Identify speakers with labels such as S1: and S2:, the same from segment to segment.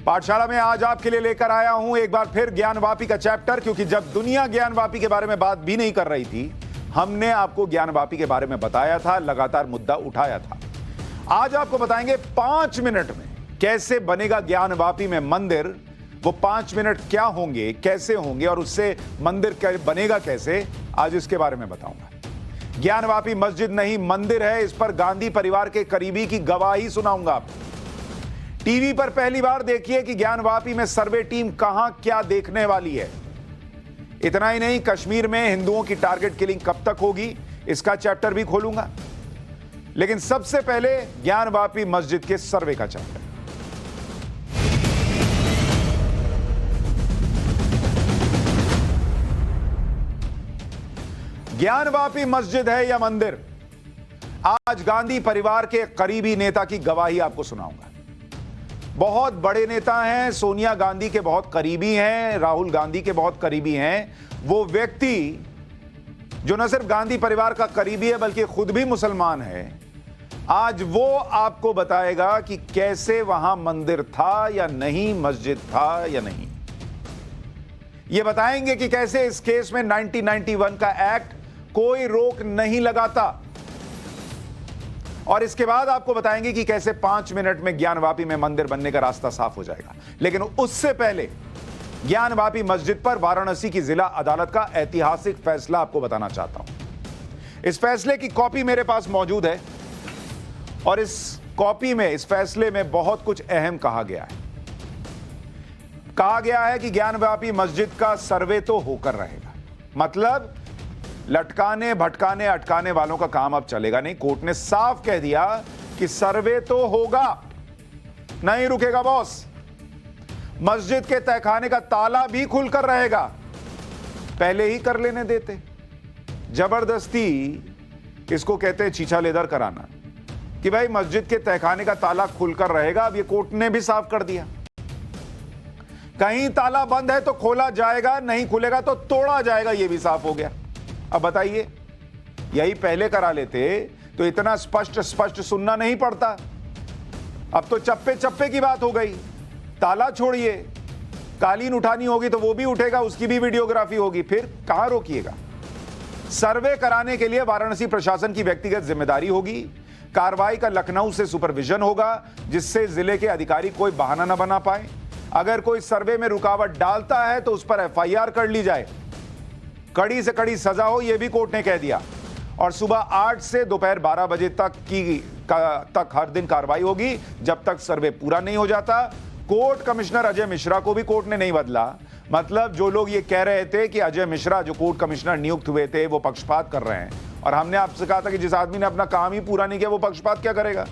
S1: पाठशाला में आज आपके लिए लेकर आया हूं एक बार फिर ज्ञानवापी का चैप्टर, क्योंकि जब दुनिया ज्ञानवापी के बारे में बात भी नहीं कर रही थी, हमने आपको ज्ञानवापी के बारे में बताया था, लगातार मुद्दा उठाया था। आज आपको बताएंगे 5 मिनट में कैसे बनेगा ज्ञानवापी में मंदिर। वो 5 मिनट क्या होंगे, कैसे होंगे और उससे मंदिर बनेगा कैसे, आज इसके बारे में बताऊंगा। ज्ञानवापी मस्जिद नहीं मंदिर है, इस पर गांधी परिवार के करीबी की गवाही सुनाऊंगा आपको। टीवी पर पहली बार देखिए कि ज्ञानवापी में सर्वे टीम कहां क्या देखने वाली है। इतना ही नहीं, कश्मीर में हिंदुओं की टारगेट किलिंग कब तक होगी, इसका चैप्टर भी खोलूंगा। लेकिन सबसे पहले ज्ञानवापी मस्जिद के सर्वे का चैप्टर। ज्ञानवापी मस्जिद है या मंदिर, आज गांधी परिवार के करीबी नेता की गवाही आपको सुनाऊंगा। बहुत बड़े नेता हैं, सोनिया गांधी के बहुत करीबी हैं, राहुल गांधी के बहुत करीबी हैं। वो व्यक्ति जो न सिर्फ गांधी परिवार का करीबी है बल्कि खुद भी मुसलमान है, आज वो आपको बताएगा कि कैसे वहां मंदिर था या नहीं, मस्जिद था या नहीं। ये बताएंगे कि कैसे इस केस में 1991 का एक्ट कोई रोक नहीं लगाता, और इसके बाद आपको बताएंगे कि कैसे 5 मिनट में ज्ञानवापी में मंदिर बनने का रास्ता साफ हो जाएगा। लेकिन उससे पहले ज्ञानवापी मस्जिद पर वाराणसी की जिला अदालत का ऐतिहासिक फैसला आपको बताना चाहता हूं। इस फैसले की कॉपी मेरे पास मौजूद है और इस कॉपी में, इस फैसले में बहुत कुछ अहम कहा गया है। कहा गया है कि ज्ञानवापी मस्जिद का सर्वे तो होकर रहेगा, मतलब लटकाने भटकाने अटकाने वालों का काम अब चलेगा नहीं। कोर्ट ने साफ कह दिया कि सर्वे तो होगा, नहीं रुकेगा बॉस। मस्जिद के तहखाने का ताला भी खुलकर रहेगा, पहले ही कर लेने देते। जबरदस्ती इसको कहते हैं चीछा लेदर कराना, कि भाई मस्जिद के तहखाने का ताला खुलकर रहेगा। अब ये कोर्ट ने भी साफ कर दिया, कहीं ताला बंद है तो खोला जाएगा, नहीं खुलेगा तो तोड़ा जाएगा, ये भी साफ हो गया। अब बताइए, यही पहले करा लेते तो इतना स्पष्ट सुनना नहीं पड़ता। अब तो चप्पे चप्पे की बात हो गई। ताला छोड़िए, कालीन उठानी होगी तो वो भी उठेगा, उसकी भी वीडियोग्राफी होगी, फिर कहां रोकिएगा। सर्वे कराने के लिए वाराणसी प्रशासन की व्यक्तिगत जिम्मेदारी होगी। कार्रवाई का लखनऊ से सुपरविजन होगा, जिससे जिले के अधिकारी कोई बहाना न बना पाए। अगर कोई सर्वे में रुकावट डालता है तो उस पर एफआईआर कर ली जाए, कड़ी से कड़ी सजा हो, यह भी कोर्ट ने कह दिया। और सुबह 8 से दोपहर 12 बजे तक हर दिन कार्रवाई होगी, जब तक सर्वे पूरा नहीं हो जाता। कोर्ट कमिश्नर अजय मिश्रा को भी कोर्ट ने नहीं बदला। मतलब जो लोग ये कह रहे थे कि अजय मिश्रा जो कोर्ट कमिश्नर नियुक्त हुए थे वो पक्षपात कर रहे हैं, और हमने आपसे कहा था कि जिस आदमी ने अपना काम ही पूरा नहीं किया वो पक्षपात क्या करेगा,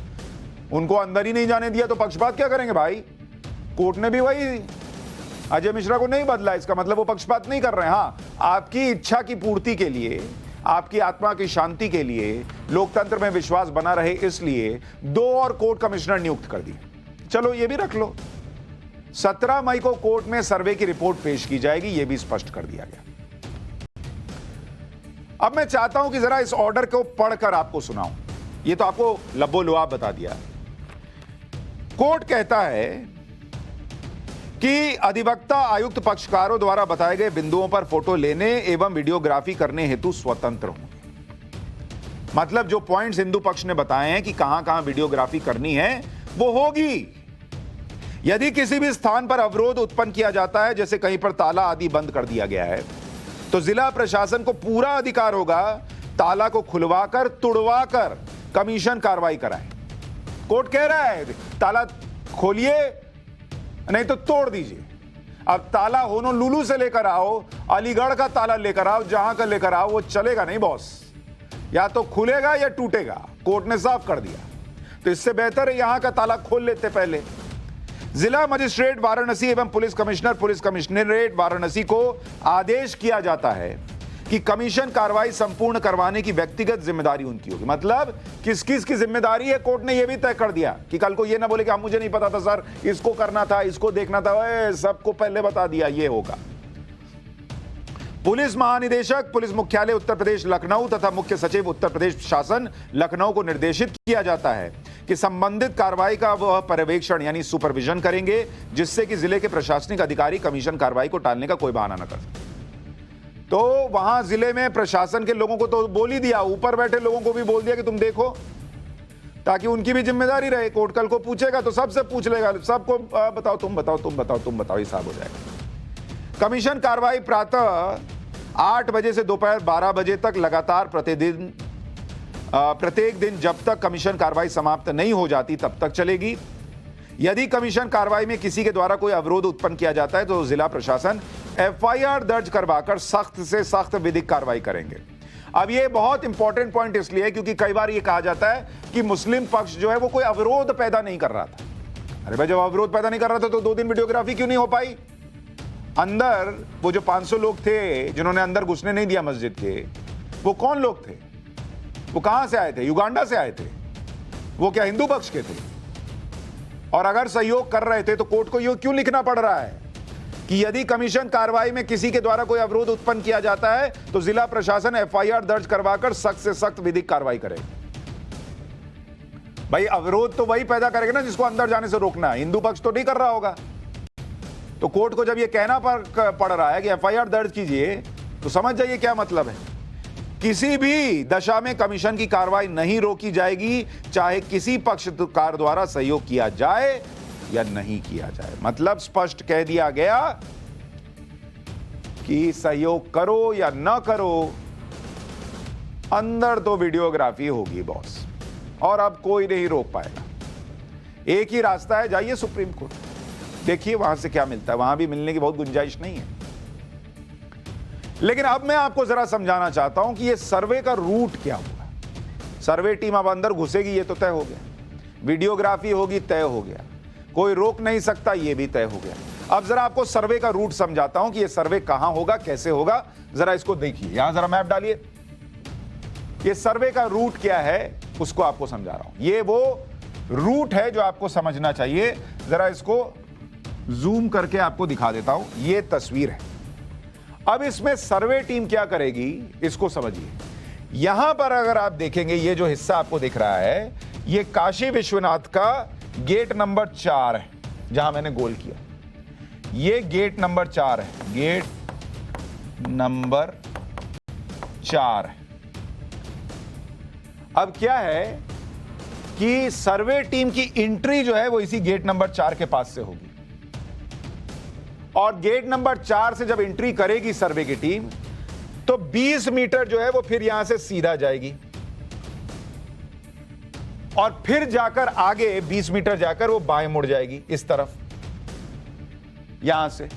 S1: उनको अंदर ही नहीं जाने दिया तो पक्षपात क्या करेंगे भाई। कोर्ट ने भी वही अजय मिश्रा को नहीं बदला, इसका मतलब वो पक्षपात नहीं कर रहे हैं। हाँ, आपकी इच्छा की पूर्ति के लिए, आपकी आत्मा की शांति के लिए, लोकतंत्र में विश्वास बना रहे, इसलिए 2 और कोर्ट कमिश्नर नियुक्त कर दिए। चलो ये भी रख लो। 17 मई को कोर्ट में सर्वे की रिपोर्ट पेश की जाएगी, यह भी स्पष्ट कर दिया गया। अब मैं चाहता हूं कि जरा इस ऑर्डर को पढ़कर आपको सुनाऊं। यह तो आपको लब्बो लुआब बता दिया। कोर्ट कहता है कि अधिवक्ता आयुक्त पक्षकारों द्वारा बताए गए बिंदुओं पर फोटो लेने एवं वीडियोग्राफी करने हेतु स्वतंत्र होंगे। मतलब जो पॉइंट्स हिंदू पक्ष ने बताए हैं कि कहां कहां वीडियोग्राफी करनी है वो होगी। यदि किसी भी स्थान पर अवरोध उत्पन्न किया जाता है, जैसे कहीं पर ताला आदि बंद कर दिया गया है, तो जिला प्रशासन को पूरा अधिकार होगा ताला को खुलवाकर तुड़वाकर कमीशन कार्रवाई कराए। कोर्ट कह रहा है ताला खोलिए नहीं तो तोड़ दीजिए। अब ताला होनोलुलु से लेकर आओ, अलीगढ़ का ताला लेकर आओ, जहां का लेकर आओ, वो चलेगा नहीं बॉस, या तो खुलेगा या टूटेगा। कोर्ट ने साफ कर दिया। तो इससे बेहतर है यहां का ताला खोल लेते पहले। जिला मजिस्ट्रेट वाराणसी एवं पुलिस कमिश्नरेट वाराणसी को आदेश किया जाता है कि कमीशन कार्रवाई संपूर्ण करवाने की व्यक्तिगत जिम्मेदारी उनकी होगी। मतलब किस किस की जिम्मेदारी है, कोर्ट ने यह भी तय कर दिया कि कल को यह ना बोले कि हम, मुझे नहीं पता था सर, इसको करना था, इसको देखना था, सबको पहले बता दिया, यह होगा। पुलिस महानिदेशक पुलिस मुख्यालय उत्तर प्रदेश लखनऊ तथा मुख्य सचिव उत्तर प्रदेश शासन लखनऊ को निर्देशित किया जाता है कि संबंधित कार्रवाई का वह पर्यवेक्षण यानी सुपरविजन करेंगे, जिससे कि जिले के प्रशासनिक अधिकारी कमीशन कार्रवाई को टालने का कोई बहाना न कर सके। तो वहां जिले में प्रशासन के लोगों को तो बोल ही दिया, ऊपर बैठे लोगों को भी बोल दिया कि तुम देखो, ताकि उनकी भी जिम्मेदारी रहे। कोर्ट कल को पूछेगा तो सबसे पूछ लेगा, सबको बताओ, तुम बताओ, तुम बताओ, तुम बताओ, हिसाब हो जाएगा। कमीशन कार्रवाई प्रातः 8 बजे से दोपहर 12 बजे तक लगातार प्रत्येक दिन जब तक कमीशन कार्रवाई समाप्त नहीं हो जाती तब तक चलेगी। यदि कमीशन कार्रवाई में किसी के द्वारा कोई अवरोध उत्पन्न किया जाता है तो जिला प्रशासन एफआईआर दर्ज करवाकर सख्त से सख्त विधिक कार्रवाई करेंगे। अब ये बहुत इंपॉर्टेंट पॉइंट इसलिए क्योंकि कई बार ये कहा जाता है कि मुस्लिम पक्ष जो है वो कोई अवरोध पैदा नहीं कर रहा था। अरे भाई, जब अवरोध पैदा नहीं कर रहा था तो 2 दिन वीडियोग्राफी क्यों नहीं हो पाई? अंदर वो जो 500 लोग थे जिन्होंने अंदर घुसने नहीं दिया मस्जिद के, वो कौन लोग थे? वो कहां से आए थे? युगांडा से आए थे। वो क्या हिंदू पक्ष के थे? और अगर सहयोग कर रहे थे तो कोर्ट को ये क्यों लिखना पड़ रहा है कि यदि कमीशन कार्रवाई में किसी के द्वारा कोई अवरोध उत्पन्न किया जाता है तो जिला प्रशासन एफआईआर दर्ज करवाकर सख्त से सख्त विधिक कार्रवाई करे? भाई, अवरोध तो वही पैदा करेगा ना जिसको अंदर जाने से रोकना है। हिंदू पक्ष तो नहीं कर रहा होगा। तो कोर्ट को जब ये कहना पड़ रहा है कि एफआईआर दर्ज कीजिए तो समझ जाइए क्या मतलब है। किसी भी दशा में कमीशन की कार्रवाई नहीं रोकी जाएगी, चाहे किसी पक्षकार द्वारा सहयोग किया जाए या नहीं किया जाए। मतलब स्पष्ट कह दिया गया कि सहयोग करो या ना करो, अंदर तो वीडियोग्राफी होगी बॉस, और अब कोई नहीं रोक पाएगा। एक ही रास्ता है, जाइए सुप्रीम कोर्ट, देखिए वहां से क्या मिलता है। वहां भी मिलने की बहुत गुंजाइश नहीं है। लेकिन अब मैं आपको जरा समझाना चाहता हूं कि ये सर्वे का रूट क्या होगा। सर्वे टीम अब अंदर घुसेगी, ये तो तय हो गया। वीडियोग्राफी होगी, तय हो गया। कोई रोक नहीं सकता, ये भी तय हो गया। अब जरा आपको सर्वे का रूट समझाता हूं कि ये सर्वे कहां होगा, कैसे होगा। जरा इसको देखिए, यहां जरा मैप डालिए। ये सर्वे का रूट क्या है उसको आपको समझा रहा हूं। ये वो रूट है जो आपको समझना चाहिए। जरा इसको जूम करके आपको दिखा देता हूं। ये तस्वीर है। अब इसमें सर्वे टीम क्या करेगी इसको समझिए। यहां पर अगर आप देखेंगे, ये जो हिस्सा आपको दिख रहा है, ये काशी विश्वनाथ का गेट नंबर 4 है, जहां मैंने गोल किया। ये गेट नंबर 4 है, गेट नंबर 4 है। अब क्या है कि सर्वे टीम की एंट्री जो है वो इसी गेट नंबर 4 के पास से होगी, और गेट नंबर 4 से जब एंट्री करेगी सर्वे की टीम तो 20 मीटर जो है वो फिर यहां से सीधा जाएगी, और फिर जाकर आगे 20 मीटर जाकर वो बाएं मुड़ जाएगी इस तरफ। यहां से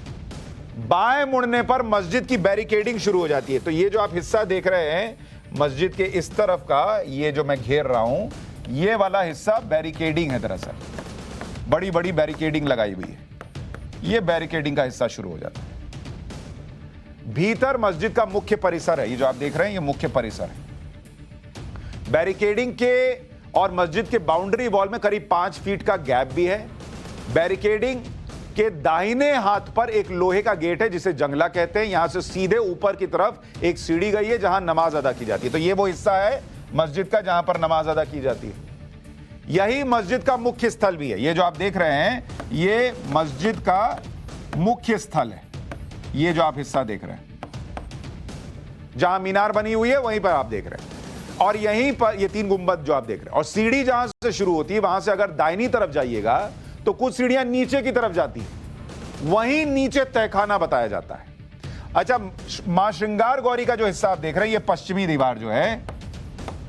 S1: बाएं मुड़ने पर मस्जिद की बैरिकेडिंग शुरू हो जाती है। तो ये जो आप हिस्सा देख रहे हैं मस्जिद के इस तरफ का, ये जो मैं घेर रहा हूं, ये वाला हिस्सा बैरिकेडिंग है। दरअसल बड़ी बड़ी बैरिकेडिंग लगाई हुई है। ये बैरिकेडिंग का हिस्सा शुरू हो जाता है। भीतर मस्जिद का मुख्य परिसर है। ये जो आप देख रहे हैं ये मुख्य परिसर है। बैरिकेडिंग के और मस्जिद के बाउंड्री वॉल में करीब 5 फीट का गैप भी है। बैरिकेडिंग के दाहिने हाथ पर एक लोहे का गेट है जिसे जंगला कहते हैं। यहां से सीधे ऊपर की तरफ एक सीढ़ी गई है जहां नमाज अदा की जाती है। तो ये वो हिस्सा है मस्जिद का जहां पर नमाज अदा की जाती है। यही मस्जिद का मुख्य स्थल भी है। ये जो आप देख रहे हैं ये मस्जिद का मुख्य स्थल है। ये जो आप हिस्सा देख रहे हैं जहां मीनार बनी हुई है वहीं पर आप देख रहे हैं, और यहीं पर ये 3 गुंबद जो आप देख रहे हैं। और सीढ़ी जहां से शुरू होती है वहां से अगर दाहिनी तरफ जाइएगा तो कुछ सीढ़ियां नीचे की तरफ जाती है, वहीं नीचे तहखाना बताया जाता है। अच्छा, मां श्रृंगार गौरी का जो हिस्सा आप देख रहे हैं ये पश्चिमी दीवार जो है,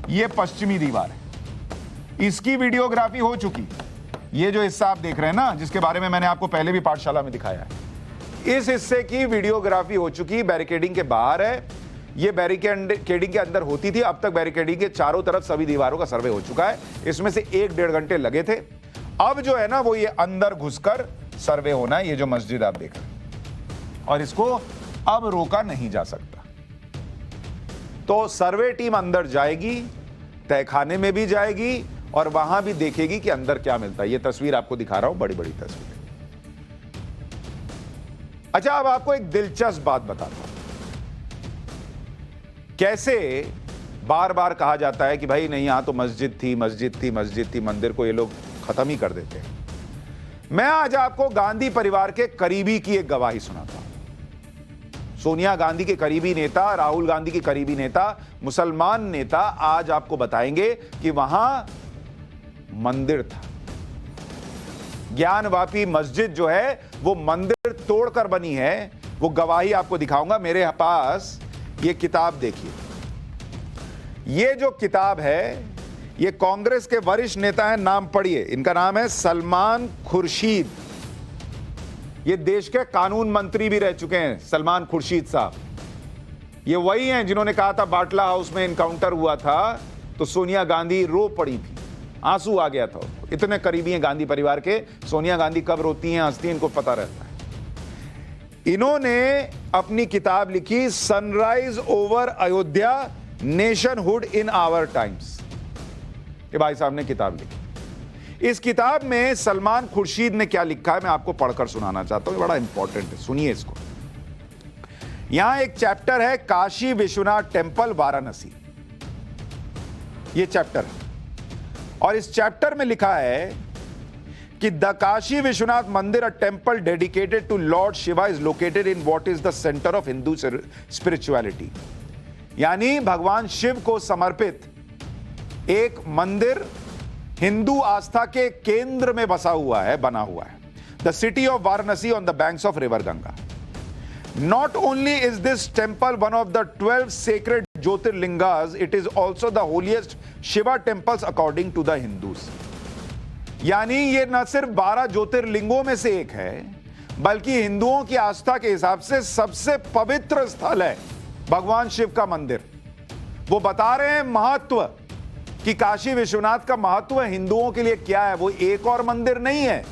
S1: ये पश्चिमी दीवार है। इसकी वीडियोग्राफी हो चुकी। ये जो हिस्सा आप देख रहे हैं ना, जिसके बारे में मैंने आपको पहले भी पाठशाला में दिखाया है, इस हिस्से की वीडियोग्राफी हो चुकी। बैरिकेडिंग के बाहर है, ये बैरिकेडिंग के अंदर होती थी। अब तक बैरिकेडिंग के चारों तरफ सभी दीवारों का सर्वे हो चुका है। इसमें से 1-1.5 घंटे लगे थे। अब जो है ना वो ये अंदर घुसकर सर्वे होना है। ये जो मस्जिद आप देख रहे हैं, और इसको अब रोका नहीं जा सकता। तो सर्वे टीम अंदर जाएगी, तहखाने में भी जाएगी, और वहां भी देखेगी कि अंदर क्या मिलता है। ये तस्वीर आपको दिखा रहा हूं, बड़ी बड़ी तस्वीर। अच्छा, अब आपको एक दिलचस्प बात बताता हूं, कैसे बार बार कहा जाता है कि भाई नहीं, यहां तो मस्जिद थी, मस्जिद थी, मस्जिद थी, मंदिर को ये लोग खत्म ही कर देते हैं। मैं आज आपको गांधी परिवार के करीबी की एक गवाही सुनाता हूं। सोनिया गांधी के करीबी नेता, राहुल गांधी के करीबी नेता, मुसलमान नेता आज आपको बताएंगे कि वहां मंदिर था। ज्ञानवापी मस्जिद जो है वो मंदिर तोड़कर बनी है। वो गवाही आपको दिखाऊंगा। मेरे पास ये किताब देखिए। ये जो किताब है ये कांग्रेस के वरिष्ठ नेता हैं, नाम पढ़िए, इनका नाम है सलमान खुर्शीद। ये देश के कानून मंत्री भी रह चुके हैं सलमान खुर्शीद साहब। ये वही हैं जिन्होंने कहा था बाटला हाउस में इनकाउंटर हुआ था तो सोनिया गांधी रो पड़ी थी, आंसू आ गया था। इतने करीबी हैं गांधी परिवार के। सोनिया गांधी कब रोती हैं, हंसती हैं, इनको पता रहता है। इन्होंने अपनी किताब लिखी, sunrise over Ayodhya, nationhood in our times. ये भाई साहब ने किताब लिखी। इस किताब में सलमान खुर्शीद ने क्या लिखा है मैं आपको पढ़कर सुनाना चाहता हूं। बड़ा इंपॉर्टेंट है, सुनिए इसको। यहां एक चैप्टर है काशी विश्वनाथ टेंपल वाराणसी, ये चैप्टर है। और इस चैप्टर में लिखा है कि the Kashi Vishwanath mandir, a temple dedicated to lord Shiva, is located in what is the centre of Hindu spirituality. यानी भगवान शिव को समर्पित एक मंदिर हिंदू आस्था के केंद्र में बसा हुआ है, बना हुआ है। The city of Varanasi on the banks of river Ganga. Not only is this temple one of the 12 sacred Jyotirlingas, it is also the holiest Shiva temples according to the Hindus. यानी ये न सिर्फ 12 ज्योतिर्लिंगों में से एक है, बल्कि हिंदुओं की आस्था के हिसाब से सबसे पवित्र स्थल है भगवान शिव का मंदिर। वो बता रहे हैं महत्व कि काशी विश्वनाथ का महत्व हिंदुओं के लिए क्या है। वो एक और मंदिर नहीं है,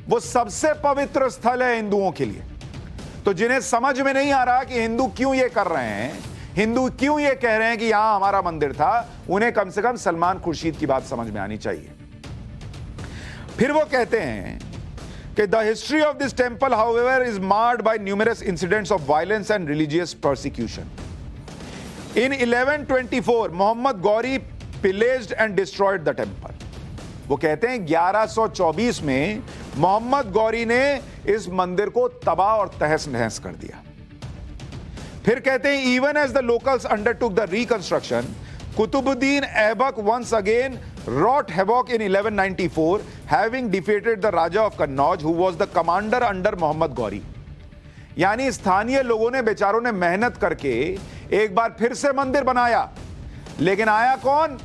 S1: वो सबसे पवित्र स्थल है हिंदुओं के लिए। तो जिन्हें समझ में नहीं आ रहा कि हिंदू क्यों ये कर रहे हैं, हिंदू क्यों ये कह रहे हैं कि यहां हमारा मंदिर था, उन्हें कम से कम सलमान खुर्शीद की बात समझ में आनी चाहिए। फिर वो कहते हैं कि the history of this temple however is marred by numerous incidents of violence and religious persecution. In 1124 Mohammad Ghori pillaged and destroyed the temple. वो कहते हैं 1124 में मोहम्मद गौरी ने इस मंदिर को तबाह और तहस नहस कर दिया। फिर कहते हैं even as the locals undertook the reconstruction, Qutbuddin Aibak once again wrought havoc in 1194, having defeated the Raja of Kannauj, who was the commander under Mohammad Ghori. यानी स्थानीय लोगों ने, बेचारों ने मेहनत करके एक बार फिर से मंदिर बनाया, लेकिन आया कौन?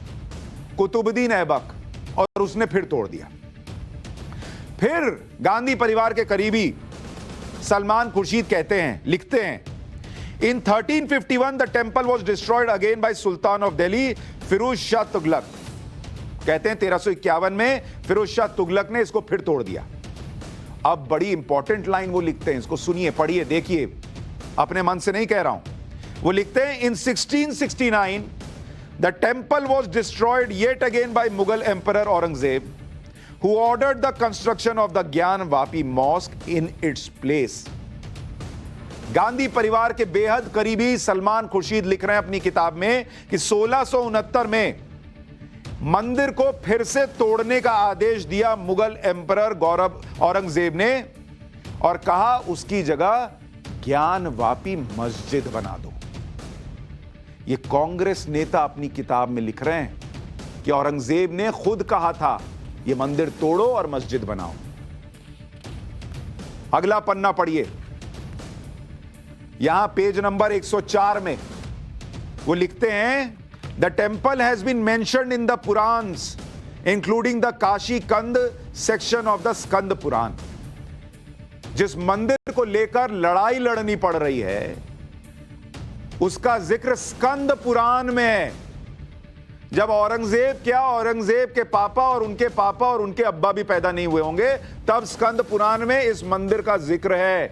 S1: कुतुबुद्दीन ऐबक, और उसने फिर तोड़ दिया। फिर गांधी परिवार के करीबी सलमान खुर्शीद कहते हैं, लिखते हैं, in 1351 the temple was destroyed again by sultan of Delhi Firoz Shah Tughlaq. कहते हैं 1351 में फिरोज शाह तुगलक ने इसको फिर तोड़ दिया। अब बड़ी इंपॉर्टेंट लाइन वो लिखते हैं, इसको सुनिए, पढ़िए, देखिए, अपने मन से नहीं कह रहा हूं। वो लिखते हैं in 1669 the temple was destroyed yet again by Mughal emperor Aurangzeb, who ordered the construction of the Gyanvapi mosque in its place। Gandhi परिवार के बेहद करीबी सलमान खुर्शीद लिख रहे हैं अपनी किताब में कि 1669 में मंदिर को फिर से तोड़ने का आदेश दिया मुगल एम्परर औरंगजेब ने, और कहा उसकी जगह ज्ञानवापी मस्जिद बना दो। ये कांग्रेस नेता अपनी किताब में लिख रहे हैं कि औरंगजेब ने खुद कहा था ये मंदिर तोड़ो और मस्जिद बनाओ। अगला पन्ना पढ़िए, यहां पेज नंबर 104 में वो लिखते हैं the temple has been mentioned in the Puranas including the Kashi Khanda section of the Skanda Purana. जिस मंदिर को लेकर लड़ाई लड़नी पड़ रही है उसका जिक्र स्कंद पुराण में है। जब औरंगजेब के पापा और उनके अब्बा भी पैदा नहीं हुए होंगे, तब स्कंद पुराण में इस मंदिर का जिक्र है।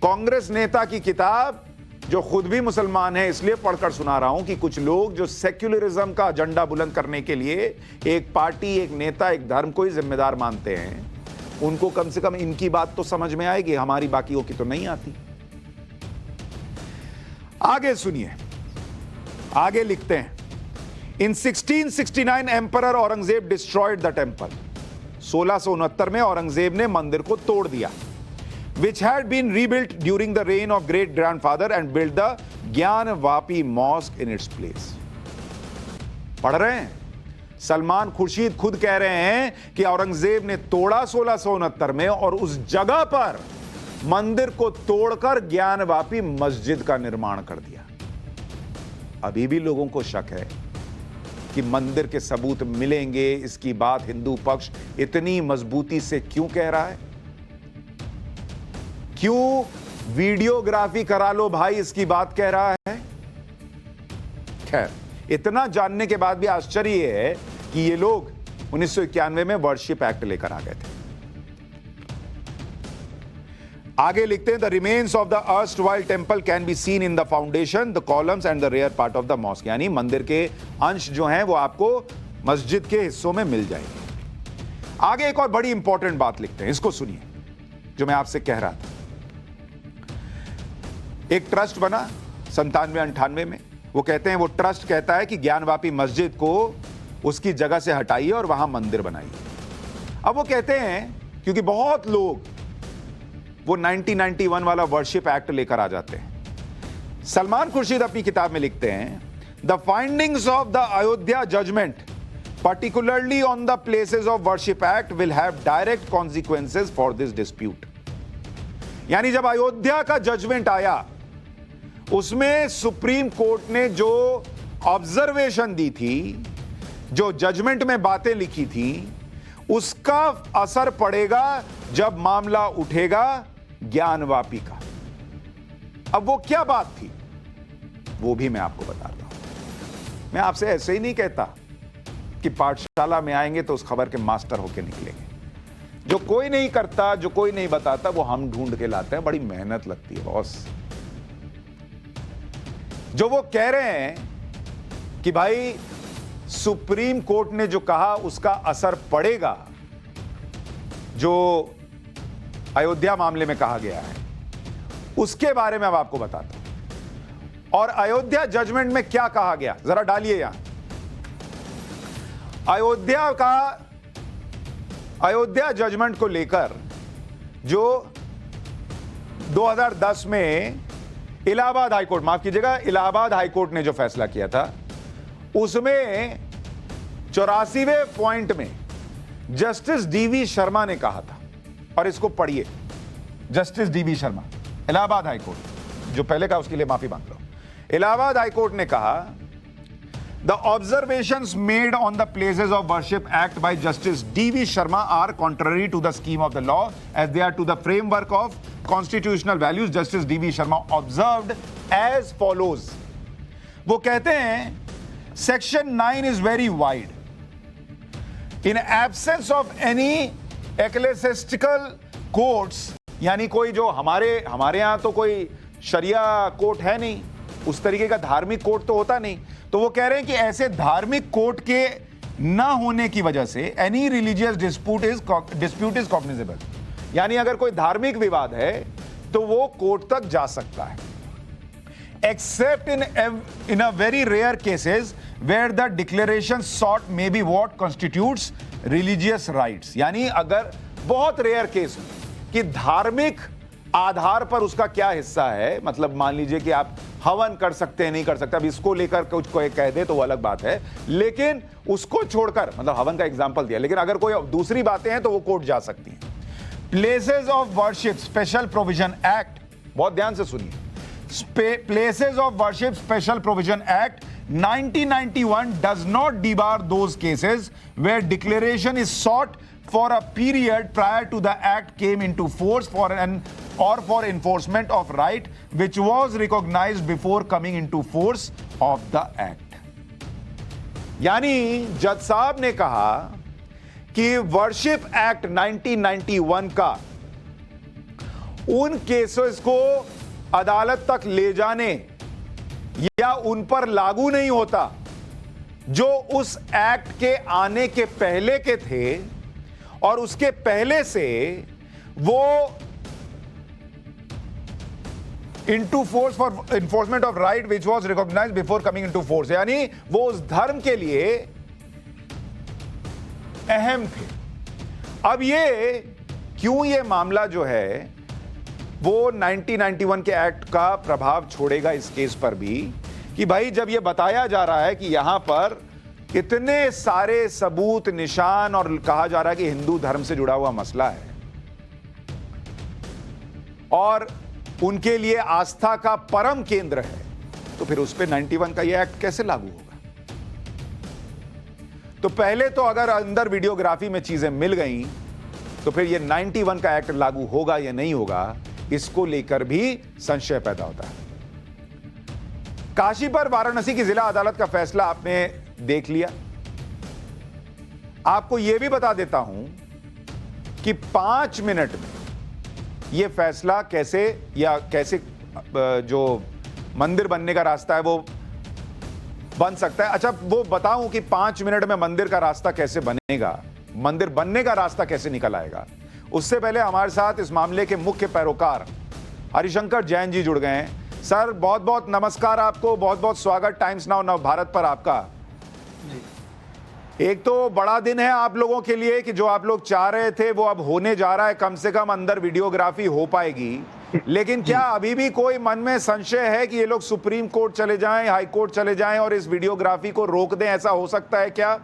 S1: कांग्रेस नेता की किताब, जो खुद भी मुसलमान है, इसलिए पढ़कर सुना रहा हूं कि कुछ लोग जो सेक्युलरिज्म का एजेंडा बुलंद करने के लिए एक पार्टी, एक नेता, एक धर्म को ही जिम्मेदार मानते हैं, उनको कम से कम इनकी बात तो समझ में आएगी, हमारी बाकियों की तो नहीं आती। आगे सुनिए, आगे लिखते हैं, in 1669 emperor Aurangzeb destroyed the temple. 1669 में औरंगजेब ने मंदिर को तोड़ दिया, which had been rebuilt during the reign of great grandfather and built the Gyanvapi mosque in its place। पढ़ रहे हैं, सलमान खुर्शीद खुद कह रहे हैं कि औरंगजेब ने तोड़ा 1669 में और उस जगह पर मंदिर को तोड़कर ज्ञानवापी मस्जिद का निर्माण कर दिया। अभी भी लोगों को शक है कि मंदिर के सबूत मिलेंगे, इसकी बात हिंदू पक्ष इतनी मजबूती से क्यों कह रहा है? क्यों वीडियोग्राफी करा लो भाई इसकी बात कह रहा है? खैर, इतना जानने के बाद भी आश्चर्य यह है कि ये लोग 1991 में वर्शिप एक्ट लेकर आ गए थे। आगे लिखते हैं, the remains of the erstwhile temple can be seen in the foundation, the columns and the rear part of the mosque. यानी मंदिर के अंश जो हैं वो आपको मस्जिद के हिस्सों में मिल जाएंगे। आगे एक और बड़ी इंपॉर्टेंट बात लिखते हैं, इसको सुनिए, जो मैं आपसे कह रहा था। एक ट्रस्ट बना 97-98 में। वो कहते हैं, वो ट्रस्ट कहता है कि ज्ञानवापी मस्जिद को उसकी जगह से हटाइए और वहां मंदिर बनाइए। अब वो कहते हैं, क्योंकि बहुत लोग वो 1991 वाला वर्शिप एक्ट लेकर आ जाते हैं। सलमान खुर्शीद अपनी किताब में लिखते हैं, the findings of the Ayodhya judgement particularly on the places of worship act will have direct consequences for this dispute। यानी जब अयोध्या का जजमेंट आया, उसमें सुप्रीम कोर्ट ने जो ऑब्जर्वेशन दी थी, जो जजमेंट में बातें लिखी थी, उसका असर पड़ेगा जब मामला उठेगा ज्ञानवापी का। अब वो क्या बात थी, वो भी मैं आपको बताता हूं। मैं आपसे ऐसे ही नहीं कहता कि पाठशाला में आएंगे तो उस खबर के मास्टर होके निकलेंगे। जो कोई नहीं करता, जो कोई नहीं बताता, वो हम ढूंढ के लाते हैं। बड़ी मेहनत लगती है बॉस। जो वो कह रहे हैं कि भाई सुप्रीम कोर्ट ने जो कहा उसका असर पड़ेगा, जो अयोध्या मामले में कहा गया है, उसके बारे में अब आपको बताता हूं। और अयोध्या जजमेंट में क्या कहा गया, जरा डालिए यहां। अयोध्या जजमेंट को लेकर जो 2010 में इलाहाबाद हाईकोर्ट, माफ कीजिएगा, इलाहाबाद हाईकोर्ट ने जो फैसला किया था, उसमें 84वें पॉइंट में जस्टिस डीवी शर्मा ने कहा था, और इसको पढ़िए। Justice DV Sharma, Allahabad high court, जो पहले का उसके लिए माफी मांग लो। इलाहाबाद हाईकोर्ट ने कहा, The observations made on the Places of Worship Act by Justice D.V. Sharma are contrary to the scheme of the law as they are to the framework of constitutional values। Justice D.V. Sharma observed as follows। वो कहते हैं, Section 9 is very wide। In absence of any ecclesiastical courts, यानी कोई जो हमारे यहां तो कोई शरिया कोर्ट है नहीं, उस तरीके का धार्मिक कोर्ट तो होता नहीं, तो वो कह रहे हैं कि ऐसे धार्मिक कोर्ट के ना होने की वजह से any religious dispute is cognizable. यानी अगर कोई धार्मिक विवाद है तो वो कोर्ट तक जा सकता है, except in a very rare cases where the declaration sought may be what constitutes religious rights. यानी अगर बहुत रेयर केस कि धार्मिक आधार पर उसका क्या हिस्सा है, मतलब मान लीजिए कि आप हवन कर सकते हैं, नहीं कर सकते, अब इसको लेकर कुछ कोई कह दे तो वो अलग बात है, लेकिन उसको छोड़कर, मतलब हवन का एग्जांपल दिया, लेकिन अगर कोई दूसरी बातें हैं तो वो कोर्ट जा सकती हैं। Places of worship special provision act, बहुत ध्यान से सुनिए, places of worship special provision act 1991 does not debar those cases where declaration is sought for a period prior to the act came into force for enforcement of right which was recognized before coming into force of the act। यानी जज साहब ने कहा कि worship act 1991 का उन cases को अदालत तक ले जाने या उन पर लागू नहीं होता जो उस एक्ट के आने के पहले के थे और उसके पहले से वो into force for enforcement of right which was recognise before coming into force, यानी वो उस धर्म के लिए अहम थे। अब ये क्यों ये मामला जो है वो 1991 के एक्ट का प्रभाव छोड़ेगा इस केस पर भी, कि भाई जब ये बताया जा रहा है कि यहां पर इतने सारे सबूत, निशान, और कहा जा रहा है कि हिंदू धर्म से जुड़ा हुआ मसला है और उनके लिए आस्था का परम केंद्र है, तो फिर उस पे 91 का ये एक्ट कैसे लागू होगा? तो पहले तो अगर अंदर वीडियोग्राफी में चीजें मिल गई तो फिर ये 91 का एक्ट लागू होगा या नहीं होगा, इसको लेकर भी संशय पैदा होता है। काशी पर वाराणसी की जिला अदालत का फैसला आपने देख लिया। आपको यह भी बता देता हूं कि 5 मिनट में यह फैसला कैसे जो मंदिर बनने का रास्ता है वो बन सकता है। अच्छा, वो बताऊं कि 5 मिनट में मंदिर का रास्ता कैसे बनेगा, मंदिर बनने का रास्ता कैसे निकल आएगा, उससे पहले हमारे साथ इस मामले के मुख्य पैरोकार हरिशंकर जैन जी जुड़ गए हैं। सर, बहुत बहुत नमस्कार आपको, बहुत बहुत स्वागत टाइम्स नाउ नव भारत पर आपका। एक तो बड़ा दिन है आप लोगों के लिए कि जो आप लोग चाह रहे थे वो अब होने जा रहा है, कम से कम अंदर वीडियोग्राफी हो पाएगी। लेकिन क्या अभी भी कोई मन में संशय है कि ये लोग सुप्रीम कोर्ट चले जाएं, हाई कोर्ट चले जाएं और इस वीडियोग्राफी को रोक दें? ऐसा हो सकता है क्या?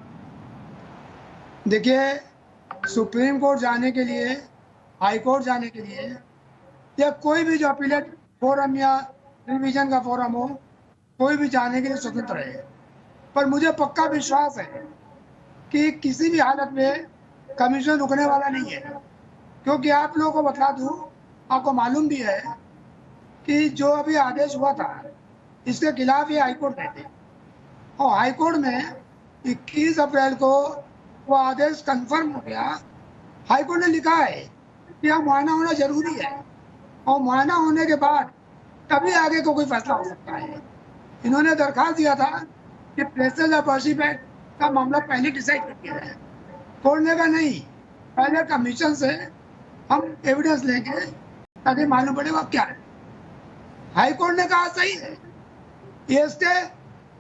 S2: देखिए, सुप्रीम कोर्ट जाने के लिए, हाई कोर्ट जाने के लिए, या कोई भी जो अपीलेट फोरम या रिवीजन का फोरम हो, कोई भी जाने के लिए स्वतंत्र है। पर मुझे पक्का विश्वास है कि किसी भी हालत में कमीशन रुकने वाला नहीं है, क्योंकि आप लोगों को बता दूं, आपको मालूम भी है कि जो अभी आदेश हुआ था इसके खिलाफ ये हाईकोर्ट गए थे और हाईकोर्ट में 21 अप्रैल को वो आदेश कंफर्म हो गया। हाईकोर्ट ने लिखा है कि यह मुआयना होना जरूरी है और मुआयना होने के बाद तभी आगे को कोई फैसला हो सकता है। इन्होंने दरखास्त दिया था कि प्लेसेस ऑफ वर्शिप एक्ट का मामला पहले डिसाइड कर दिया है। कोर्ट ने कहा नहीं, पहले कमीशन से हम एविडेंस लेंगे ताकि मालूम पड़ेगा क्या है। हाई कोर्ट ने कहा सही है, इसके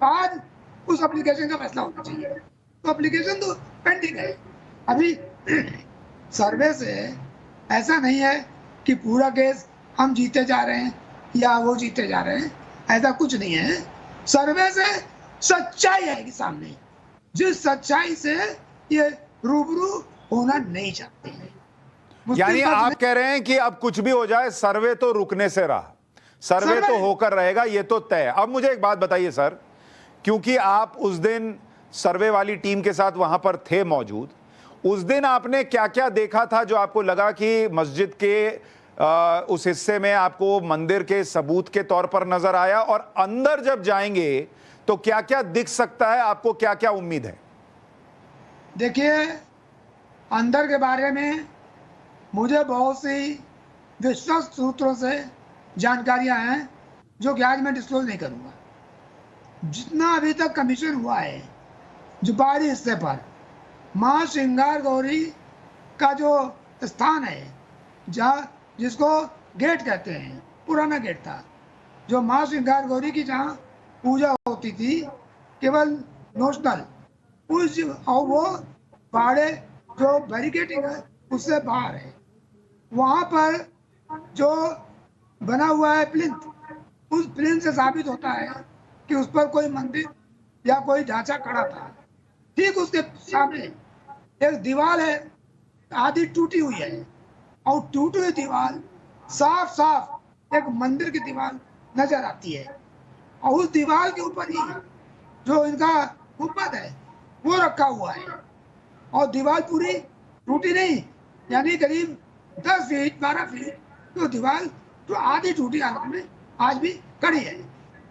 S2: बाद उस एप्लीकेशन का फैसला होना चाहिए। तो एप्लीकेशन तो पेंडिंग है अभी। सर्वे से ऐसा नहीं है कि पूरा केस हम जीते जा रहे हैं या वो जीते जा रहे हैं, ऐसा कुछ नहीं है। सर्वे से सच्चाई आएगी सामने, जिस सच्चाई से ये रूबरू होना नहीं चाहते हैं।
S1: यानी आप कह रहे हैं कि अब कुछ भी हो जाए, सर्वे तो रुकने से रहा, सर्वे तो होकर रहेगा, ये तो तय। अब मुझे एक बात बताइए सर, क्योंकि आप उस दिन सर्वे वाली टीम के साथ वहां पर थे मौजूद, उस दिन आपने क्या क्या देखा था जो आपको लगा कि मस्जिद के उस हिस्से में आपको मंदिर के सबूत के तौर पर नजर आया, और अंदर जब जाएंगे तो क्या क्या दिख सकता है, आपको क्या क्या उम्मीद है?
S2: देखिए, अंदर के बारे में मुझे बहुत सी विश्वस्त सूत्रों से जानकारियां हैं जो कि आज मैं डिस्क्लोज नहीं करूंगा। जितना अभी तक कमीशन हुआ है जो बाहरी हिस्से पर मां श्रृंगार गौरी का जो स्थान है, जहाँ जिसको गेट कहते हैं, पुराना गेट था, जो मां श्रृंगार गौरी की जहाँ पूजा होती थी केवल नोशनल, उस और वो बाड़े जो बैरिकेडिंग है उससे बाहर है, वहाँ पर जो बना हुआ है प्लिंथ, उस प्लिंथ से साबित होता है कि उस पर कोई मंदिर या कोई ढांचा खड़ा था। ठीक उसके सामने एक दीवार है, आधी टूटी हुई है, और टूटी हुई दीवार साफ साफ एक मंदिर की दीवार नजर आती है, और उस दीवार के ऊपर ही जो इनका गुंबद है वो रखा हुआ है, और दीवार पूरी टूटी नहीं, यानी करीब 10 फीट 12 फीट तो दीवार जो आधी टूटी हालत में आज भी खड़ी है,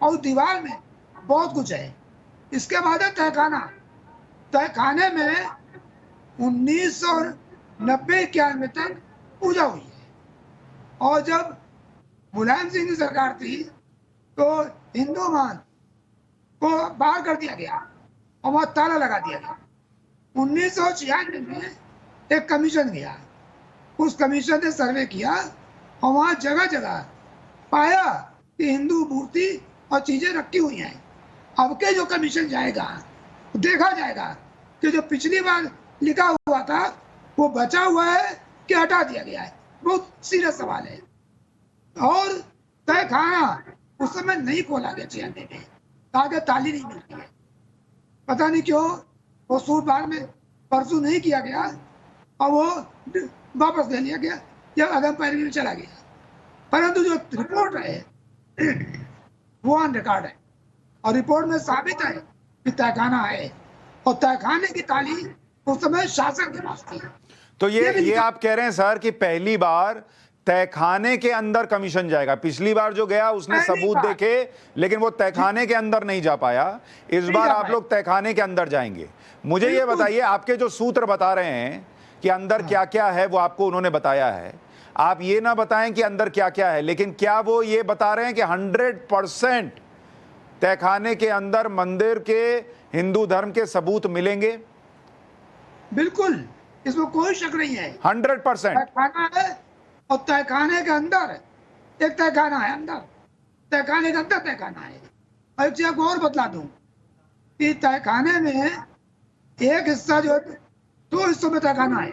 S2: और दीवार में बहुत कुछ है। इसके बाद है तहखाना। तहखाने में 1990-91 तक पूजा हुई है, और जब मुलायम सिंह की सरकार थी तो हिंदू मान को बाहर कर दिया गया और वहां ताला लगा दिया गया। 1996 में एक कमीशन गया, उस कमीशन ने सर्वे किया और वहां जगह जगह पाया कि हिंदू मूर्ति और चीजें रखी हुई हैं। अब के जो कमीशन जाएगा तो देखा जाएगा कि जो पिछली बार लिखा हुआ था वो बचा हुआ है कि हटा दिया गया है। बहुत सीरियस सवाल है। और तय खाना उस समय नहीं खोला गया 96 में, आगे ताली नहीं मिलती है। पता नहीं क्यों वो सूट बार में परसों नहीं किया गया और वो वापस ले लिया गया या अदम पैरवी में चला गया। परंतु जो रिपोर्ट है वो ऑन रिकॉर्ड है और रिपोर्ट में साबित है कि तहखाना है और तहखाने की ताली उस समय शासन के पास थी।
S1: तो ये आप कह रहे हैं सर कि पहली बार तहखाने के अंदर कमीशन जाएगा। पिछली बार जो गया उसने सबूत देखे लेकिन वो तहखाने के अंदर नहीं जा पाया। इस बार आप लोग तहखाने के अंदर जाएंगे। मुझे ये बताइए, आपके जो सूत्र बता रहे हैं कि अंदर क्या क्या है वो आपको उन्होंने बताया है, आप ये ना बताएं कि अंदर क्या क्या है, लेकिन क्या वो ये बता रहे हैं कि 100% तहखाने के अंदर मंदिर के हिंदू धर्म के सबूत मिलेंगे?
S2: बिल्कुल, इसमें कोई शक नहीं है।
S1: 100%
S2: तहखाना है और तहखाने के अंदर एक तहखाना है। अंदर तहखाने के अंदर तहखाना है। और एक चीज और बतला दूं कि तहखाने में एक हिस्सा जो 2 हिस्सों में तहखाना है।